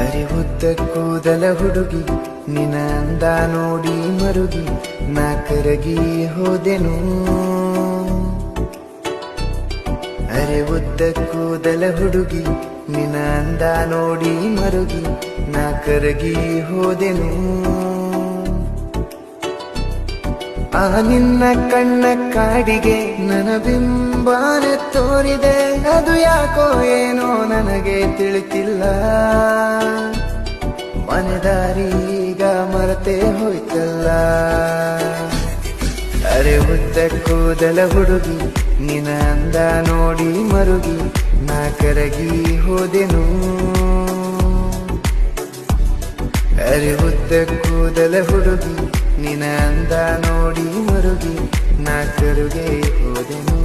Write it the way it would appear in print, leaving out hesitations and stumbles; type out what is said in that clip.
ಅರಿವುದ್ದ ಕೂದಲ ಹುಡುಗಿ ನಿನ ಅಂದ ನೋಡಿ ಮರುಗಿ ನಾ ಕರಗಿ ಹೋದೆನು. ಅರಿವುದ್ದ ಕೂದಲ ಹುಡುಗಿ ನಿನ ಅಂದ ನೋಡಿ ಮರುಗಿ ನಾ ಕರಗಿ ಹೋದೆನು. ಆ ನಿನ್ನ ಕಣ್ಣ ಕಾಡಿಗೆ ನನ್ನ ಬಿಂಬಾನ ತೋರಿದೆ, ಅದು ಯಾಕೋ ಏನೋ ನನಗೆ ತಿಳಿತಿಲ್ಲ. ಮನೆದಾರೀಗ ಮರೆತೇ ಹೋಯ್ತಲ್ಲ. ಅರೆ ಉದ್ದ ಕೂದಲ ಹುಡುಗಿ ನಿನ ಅಂದ ನೋಡಿ ಮರುಗಿ ನಾ ಕರಗಿ ಹೋದೆನು. ಅರೆ ಉದ್ದ ಕೂದಲ ಹುಡುಗಿ ನಿನ ಅಂದ ನೋಡಿ ಮರುಗಿ ನಾ ಕರುಗೆ ಹೋದೆನು.